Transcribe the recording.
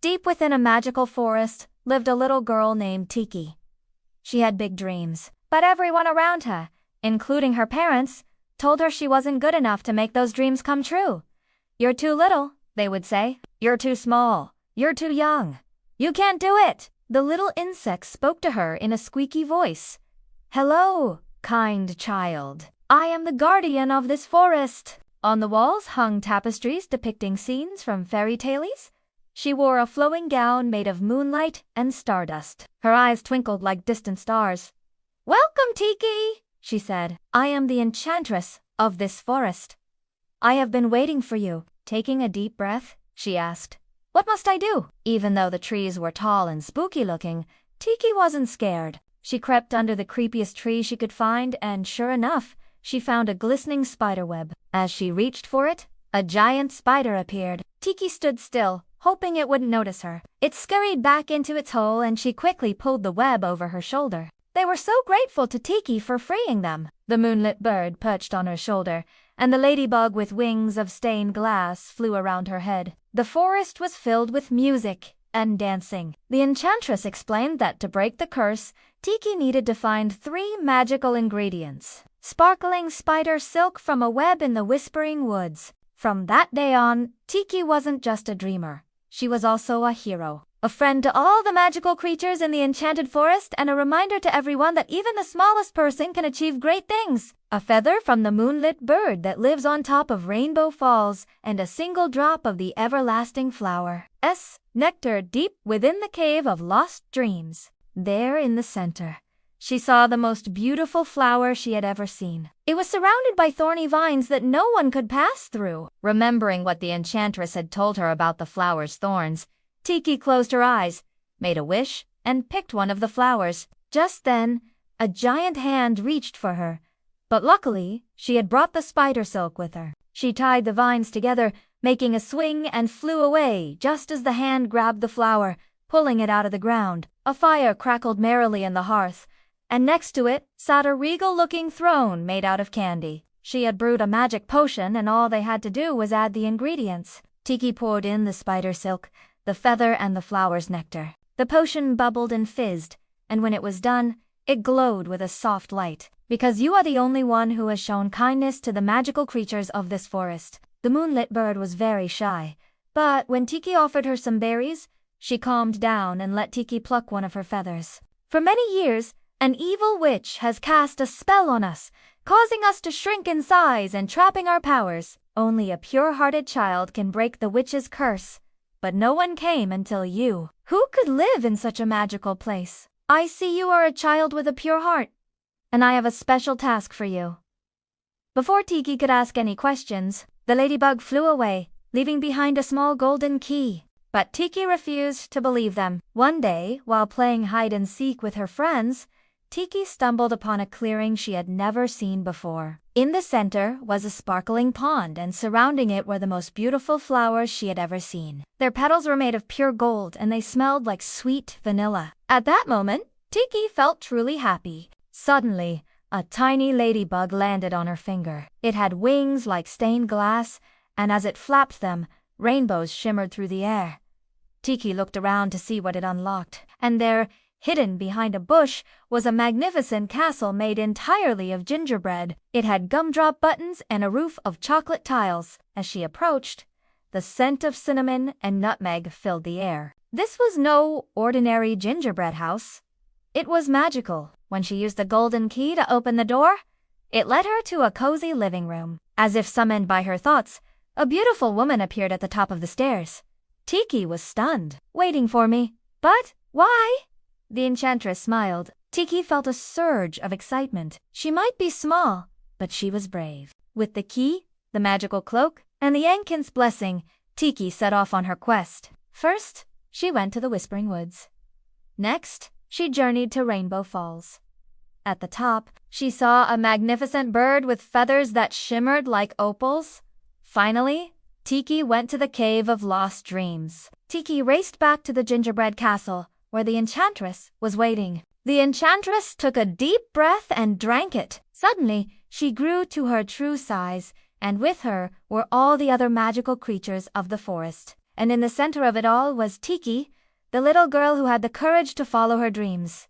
Deep within a magical forest lived a little girl named Tiki. She had big dreams, but everyone around her, including her parents, told her she wasn't good enough to make those dreams come true. "You're too little," they would say. "You're too small. You're too young. You can't do it." The little insect spoke to her in a squeaky voice. "Hello, kind child. I am the guardian of this forest." On the walls hung tapestries depicting scenes from fairy tales. She wore a flowing gown made of moonlight and stardust. Her eyes twinkled like distant stars. "Welcome, Tiki," she said. "I am the enchantress of this forest. I have been waiting for you." Taking a deep breath, she asked, "What must I do?" Even though the trees were tall and spooky looking, Tiki wasn't scared. She crept under the creepiest tree she could find, and sure enough, she found a glistening spider web. As she reached for it, a giant spider appeared. Tiki stood still, hoping it wouldn't notice her. It scurried back into its hole and she quickly pulled the web over her shoulder. They were so grateful to Tiki for freeing them. The moonlit bird perched on her shoulder, and the ladybug with wings of stained glass flew around her head. The forest was filled with music and dancing. The enchantress explained that to break the curse, Tiki needed to find 3 magical ingredients: sparkling spider silk from a web in the Whispering Woods. From that day on, Tiki wasn't just a dreamer. She was also a hero, a friend to all the magical creatures in the enchanted forest, and a reminder to everyone that even the smallest person can achieve great things. A feather from the moonlit bird that lives on top of Rainbow Falls, and a single drop of the everlasting flower's nectar deep within the cave of lost dreams. There in the center, she saw the most beautiful flower she had ever seen. It was surrounded by thorny vines that no one could pass through. Remembering what the enchantress had told her about the flower's thorns, Tiki closed her eyes, made a wish, and picked one of the flowers. Just then, a giant hand reached for her, but luckily, she had brought the spider silk with her. She tied the vines together, making a swing, and flew away just as the hand grabbed the flower, pulling it out of the ground. A fire crackled merrily in the hearth, and next to it sat a regal-looking throne made out of candy. She had brewed a magic potion, and all they had to do was add the ingredients. Tiki poured in the spider silk, the feather, and the flower's nectar. The potion bubbled and fizzed, and when it was done, it glowed with a soft light. "Because you are the only one who has shown kindness to the magical creatures of this forest." The moonlit bird was very shy, but when Tiki offered her some berries, she calmed down and let Tiki pluck one of her feathers. "For many years, an evil witch has cast a spell on us, causing us to shrink in size and trapping our powers. Only a pure-hearted child can break the witch's curse, but no one came until you. Who could live in such a magical place? I see you are a child with a pure heart, and I have a special task for you." Before Tiki could ask any questions, the ladybug flew away, leaving behind a small golden key. But Tiki refused to believe them. One day, while playing hide-and-seek with her friends, Tiki stumbled upon a clearing she had never seen before. In the center was a sparkling pond, and surrounding it were the most beautiful flowers she had ever seen. Their petals were made of pure gold, and they smelled like sweet vanilla. At that moment, Tiki felt truly happy. Suddenly, a tiny ladybug landed on her finger. It had wings like stained glass, and as it flapped them, rainbows shimmered through the air. Tiki looked around to see what it unlocked, and there, hidden behind a bush, was a magnificent castle made entirely of gingerbread. It had gumdrop buttons and a roof of chocolate tiles. As she approached, the scent of cinnamon and nutmeg filled the air. This was no ordinary gingerbread house. It was magical. When she used the golden key to open the door, it led her to a cozy living room. As if summoned by her thoughts, a beautiful woman appeared at the top of the stairs. Tiki was stunned. "Waiting for me? But why?" The enchantress smiled. Tiki felt a surge of excitement. She might be small, but she was brave. With the key, the magical cloak, and the Ankyn's blessing, Tiki set off on her quest. First, she went to the Whispering Woods. Next, she journeyed to Rainbow Falls. At the top, she saw a magnificent bird with feathers that shimmered like opals. Finally, Tiki went to the Cave of Lost Dreams. Tiki raced back to the gingerbread castle, where the enchantress was waiting. The enchantress took a deep breath and drank it. Suddenly, she grew to her true size, and with her were all the other magical creatures of the forest. and in the center of it all was Tiki, the little girl who had the courage to follow her dreams.